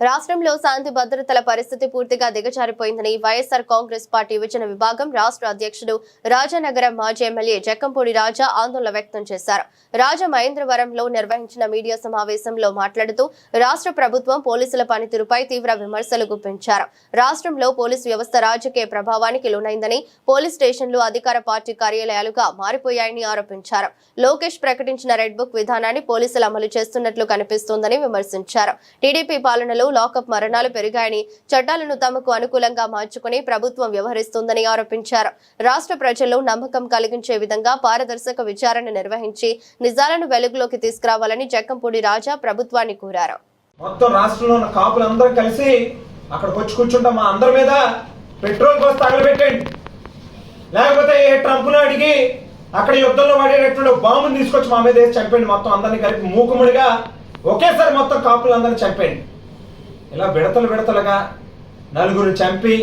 రాష్ట్రంలో శాంతి భద్రతల పరిస్థితి పూర్తిగా దిగజారిపోయిందని వైఎస్ఆర్ కాంగ్రెస్ పార్టీ యువజన విభాగం రాష్ట్ర అధ్యక్షుడు రాజానగరం మాజీ ఎమ్మెల్యే జక్కంపూడి రాజా ఆందోళన వ్యక్తం చేశారు. రాజమహేంద్రవరంలో నిర్వహించిన మీడియా సమావేశంలో మాట్లాడుతూ రాష్ట్ర ప్రభుత్వం పోలీసుల పనితీరుపై తీవ్ర విమర్శలు గుప్పించారు. రాష్ట్రంలో పోలీసు వ్యవస్థ రాజకీయ ప్రభావానికి లోనైందని, పోలీస్ స్టేషన్లు అధికార పార్టీ కార్యాలయాలుగా మారిపోయాయని ఆరోపించారు. లోకేష్ ప్రకటించిన రెడ్ బుక్ విధానాన్ని పోలీసులు అమలు చేస్తున్నట్లు కనిపిస్తోందని విమర్శించారు. టీడీపీ పాలనలో లాకప్ మరణాలు పెరిగాయని, చట్టాలను తమకు అనుకూలంగా మార్చుకుని ప్రభుత్వం వ్యవహరిస్తోందని ఆరోపించారు. రాష్ట్ర ప్రజల్లో నమ్మకం కలిగించే విధంగా పారదర్శక విచారణ నిర్వహించి నిజాలను వెలుగులోకి తీసుకురావాలని జక్కంపూడి రాజా ప్రభుత్వాన్ని కోరారు. మొత్తం రాష్ట్రంలో ఉన్న కాపులందరూ కలిసి అక్కడికి వచ్చి కూర్చుంటాం, మా అందరి మీద పెట్రోల్ పోసి తగలబెట్టండి, లేకపోతే ఏ ట్రంప్ను అడిగి అక్కడ యుద్ధంలో వాడేటటువంటి బాంబుని తీసుకొచ్చి మా మీద వేసి చంపండి, మొత్తం అందరినీ కలిపి మూకుముడిగా ఒకేసారి మొత్తం కాపులందరినీ చంపండి. ఇలా విడతలుగా నలుగురు చంపి,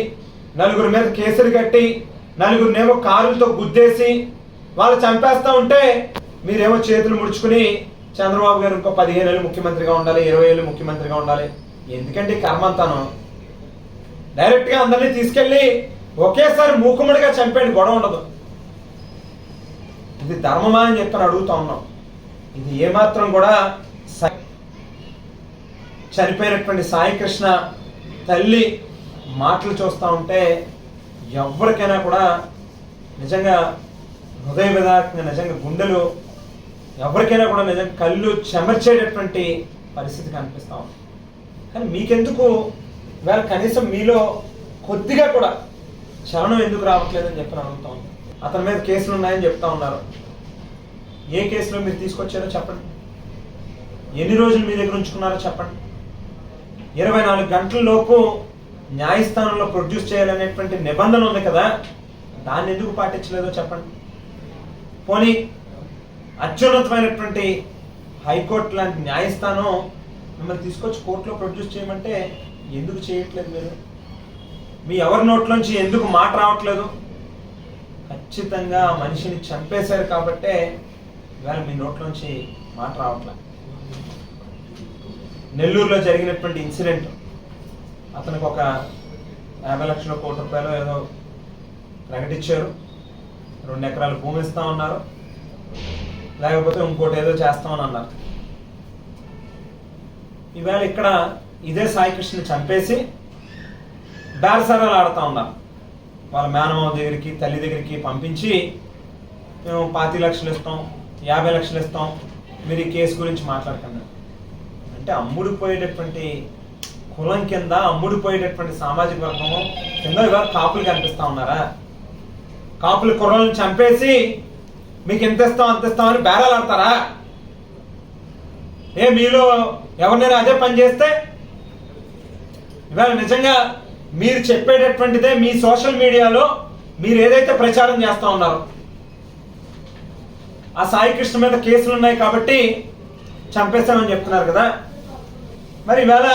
నలుగురు మీద కేసులు కట్టి, నలుగురినేమో కారులతో గుద్దేసి వాళ్ళు చంపేస్తా ఉంటే మీరేమో చేతులు ముడుచుకుని చంద్రబాబు గారు ఇంకో 15 ఏళ్ళు ముఖ్యమంత్రిగా ఉండాలి, 20 ఏళ్ళు ముఖ్యమంత్రిగా ఉండాలి. ఎందుకంటే కర్మంతాను డైరెక్ట్గా అందరినీ తీసుకెళ్ళి ఒకేసారి మూకుముడిగా చంపేయండి, గొడవ ఉండదు. ఇది ధర్మమా అని చెప్పని అడుగుతా ఉన్నాం. ఇది ఏమాత్రం కూడా చనిపోయినటువంటి సాయి కృష్ణ తల్లి మాటలు చూస్తూ ఉంటే ఎవరికైనా కూడా నిజంగా హృదయ విదారకంగా, నిజంగా గుండెలు ఎవరికైనా కూడా నిజంగా కళ్ళు చెమర్చేటటువంటి పరిస్థితి కనిపిస్తూ ఉంది. కానీ మీకెందుకు ఇవాళ కనీసం మీలో కొద్దిగా కూడా చలనం ఎందుకు రావట్లేదని చెప్పి అడుగుతా ఉంది. అతని మీద కేసులు ఉన్నాయని చెప్తా ఉన్నారు. ఏ కేసులో మీరు తీసుకొచ్చారో చెప్పండి, ఎన్ని రోజులు మీ దగ్గర ఉంచుకున్నారో చెప్పండి. 24 గంటల లోపు న్యాయస్థానంలో ప్రొడ్యూస్ చేయాలనేటువంటి నిబంధన ఉంది కదా, దాన్ని ఎందుకు పాటించలేదో చెప్పండి. పోనీ అత్యున్నతమైనటువంటి హైకోర్టు లాంటి న్యాయస్థానం మిమ్మల్ని తీసుకొచ్చి కోర్టులో ప్రొడ్యూస్ చేయమంటే ఎందుకు చేయట్లేదు? మీరు మీ ఎవరి నోట్లోంచి ఎందుకు మాట రావట్లేదు? ఖచ్చితంగా మనిషిని చంపేశారు కాబట్టే ఇవాళ మీ నోట్లోంచి మాట రావట్లేదు. నెల్లూరులో జరిగినటువంటి ఇన్సిడెంట్, అతనికి ఒక 50 లక్షల కోటి రూపాయలు ఏదో ప్రకటించారు, 2 ఎకరాలు భూమి ఇస్తా ఉన్నారు, లేకపోతే ఇంకోటి ఏదో చేస్తామని అన్నారు. ఈవేళ ఇక్కడ ఇదే సాయి కృష్ణని చంపేసి బేరసారాలు ఆడుతూ ఉన్నారు. వాళ్ళ మేనమావ దగ్గరికి, తల్లి దగ్గరికి పంపించి మేము 25 లక్షలు ఇస్తాం, 50 లక్షలు ఇస్తాం, మీరు ఈ కేసు గురించి మాట్లాడుతున్నారు. అంటే అమ్ముడిపోయేటటువంటి కులం కింద, అమ్ముడిపోయేటటువంటి సామాజిక వర్గము కింద ఇవాళ కాపులు కనిపిస్తా ఉన్నారా? కాపుల కుర్రలను చంపేసి మీకు ఎంత ఇస్తాం అంత ఇస్తామని బేరాలు ఆడతారా? మీలో ఎవరినైనా అదే పని చేస్తే ఇవాళ నిజంగా మీరు చెప్పేటటువంటిదే మీ సోషల్ మీడియాలో మీరు ఏదైతే ప్రచారం చేస్తా ఉన్నారో, ఆ సాయి కృష్ణ మీద కేసులు ఉన్నాయి కాబట్టి చంపేస్తామని చెప్తున్నారు కదా. మరి ఇవాళ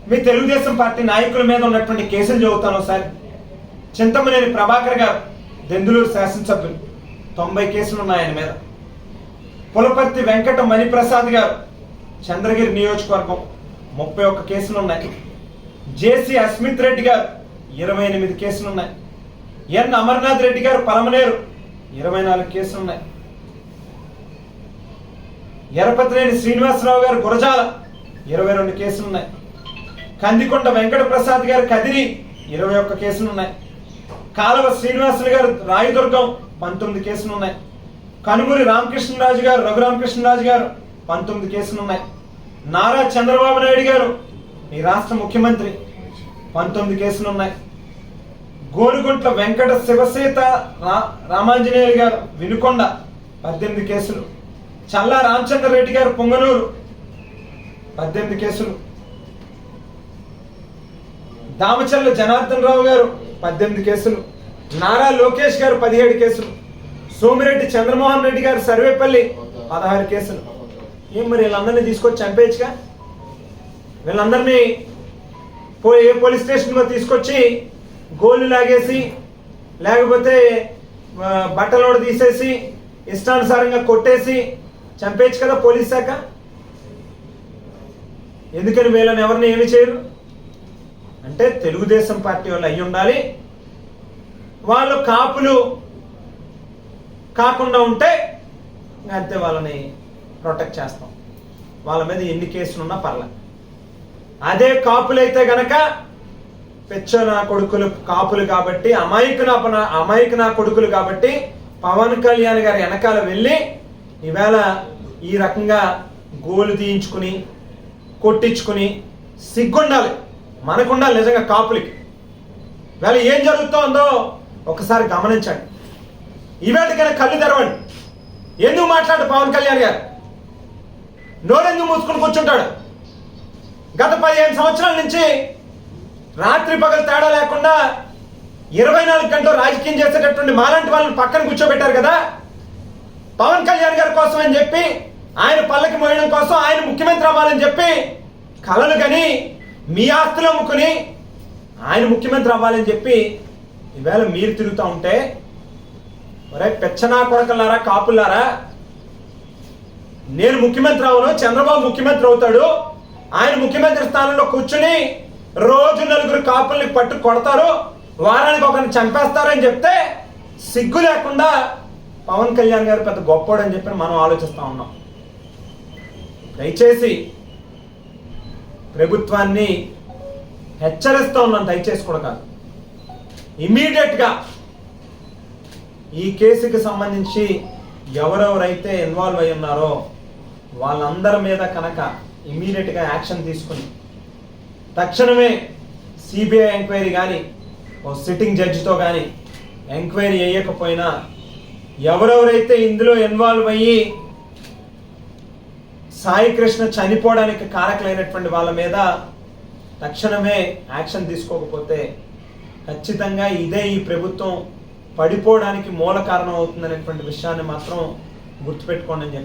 మీ తెలుగుదేశం పార్టీ నాయకుల మీద ఉన్నటువంటి కేసులు చదువుతాను ఒకసారి. చింతమనేని ప్రభాకర్ గారు, దెందులూరు శాసనసభ్యులు, 90 కేసులు ఉన్నాయి ఆయన మీద. పులపర్తి వెంకట మణిప్రసాద్ గారు, చంద్రగిరి నియోజకవర్గం, 31 కేసులు ఉన్నాయి. జేసీ అస్మిత్ రెడ్డి గారు 28 కేసులు ఉన్నాయి. ఎన్ అమర్నాథ్ రెడ్డి గారు పలమనేరు 24 కేసులు ఉన్నాయి. ఎరపతినేని శ్రీనివాసరావు గారు గురజాల 22 కేసులు ఉన్నాయి. కందికొండ వెంకట ప్రసాద్ గారు కదిరి 21 కేసులు ఉన్నాయి. కాలవ శ్రీనివాసులు గారు రాయదుర్గం 19 కేసులు ఉన్నాయి. కనుమూరి రామకృష్ణరాజు గారు, రఘురామకృష్ణరాజు గారు 19 కేసులు ఉన్నాయి. నారా చంద్రబాబు నాయుడు గారు ఈ రాష్ట్ర ముఖ్యమంత్రి 19 కేసులు ఉన్నాయి. గోనుగుంట్ల వెంకట శివసేత రామాంజనేయులు గారు వినుకొండ 18 కేసులు. చల్లా రామచంద్ర రెడ్డి గారు పొంగనూరు 18 కేసులు. దామచల్ల జనార్దన్ రావు గారు 18 కేసులు. నారా లోకేష్ గారు 17 కేసులు. సోమిరెడ్డి చంద్రమోహన్ రెడ్డి గారు సర్వేపల్లి 16 కేసులు. మరి వీళ్ళందరినీ తీసుకొచ్చి చంపేయచ్చుగా? వీళ్ళందరినీ ఏ పోలీస్ స్టేషన్లో తీసుకొచ్చి గోళ్ళు లాగేసి, లేకపోతే బట్టలోడు తీసేసి, ఇష్టానుసారంగా కొట్టేసి చంపేయచ్చు కదా పోలీస్ శాఖ. ఎందుకని వీళ్ళని ఎవరిని ఏమి చేయరు అంటే తెలుగుదేశం పార్టీ వాళ్ళు అయి ఉండాలి. వాళ్ళు కాపులు కాకుండా ఉంటే అంతే వాళ్ళని ప్రొటెక్ట్ చేస్తాం, వాళ్ళ మీద ఎన్ని కేసులు ఉన్నా పర్లేదు. అదే కాపులైతే గనక పెచ్చన కొడుకులు కాపులు కాబట్టి అమాయక నా కొడుకులు కాబట్టి పవన్ కళ్యాణ్ గారి వెనకాల వెళ్ళి ఈవేళ ఈ రకంగా గోలు తీయించుకుని కొట్టించుకుని సిగ్గుండాలి, మనకుండాలి నిజంగా కాపులకి. వేళ ఏం జరుగుతోందో ఒకసారి గమనించండి. ఈవేళకైనా కళ్ళు తెరవండి. ఎందుకు మాట్లాడు పవన్ కళ్యాణ్ గారు? నోరెందుకు మూసుకుని కూర్చుంటాడు? గత 15 సంవత్సరాల నుంచి రాత్రి పగలు తేడా లేకుండా 24 గంటలు రాజకీయం చేసేటటువంటి మాలాంటి వాళ్ళని పక్కన కూర్చోబెట్టారు కదా. పవన్ కళ్యాణ్ గారి కోసం అని చెప్పి, ఆయన పల్లకి మోయడం కోసం, ఆయన ముఖ్యమంత్రి అవ్వాలని చెప్పి కలలు కని మీ ఆస్తులు అమ్ముకుని ఆయన ముఖ్యమంత్రి అవ్వాలని చెప్పి ఈవేళ మీరు తిరుగుతూ ఉంటే, ఒరే పెచ్చనా కొడకలారా కాపులారా, నేను ముఖ్యమంత్రి అవను, చంద్రబాబు ముఖ్యమంత్రి అవుతాడు, ఆయన ముఖ్యమంత్రి స్థానంలో కూర్చుని రోజు 4 కాపుల్ని పట్టు కొడతారు, వారానికి ఒకరిని చంపేస్తారని చెప్తే సిగ్గు లేకుండా పవన్ కళ్యాణ్ గారు పెద్ద గొప్పోడు అని చెప్పి మనం ఆలోచిస్తూ ఉన్నాం. దయచేసి ప్రభుత్వాన్ని హెచ్చరిస్తూ ఉన్నాను, దయచేసి కూడా కాదు, ఇమ్మీడియట్గా ఈ కేసుకి సంబంధించి ఎవరెవరైతే ఇన్వాల్వ్ అయి ఉన్నారో వాళ్ళందరి మీద కనుక ఇమ్మీడియట్గా యాక్షన్ తీసుకుని తక్షణమే సిబిఐ ఎంక్వైరీ కానీ ఓ సిట్టింగ్ జడ్జితో కానీ ఎంక్వైరీ చేయకపోయినా ఎవరెవరైతే ఇందులో ఇన్వాల్వ్ అయ్యి సాయి కృష్ణ చనిపోవడానికి కారకులైనటువంటి వాళ్ళ మీద తక్షణమే యాక్షన్ తీసుకోకపోతే ఖచ్చితంగా ఇదే ఈ ప్రభుత్వం పడిపోవడానికి మూల కారణం అవుతుందనేటువంటి విషయాన్ని మాత్రం గుర్తుపెట్టుకోండి అని చెప్పాను.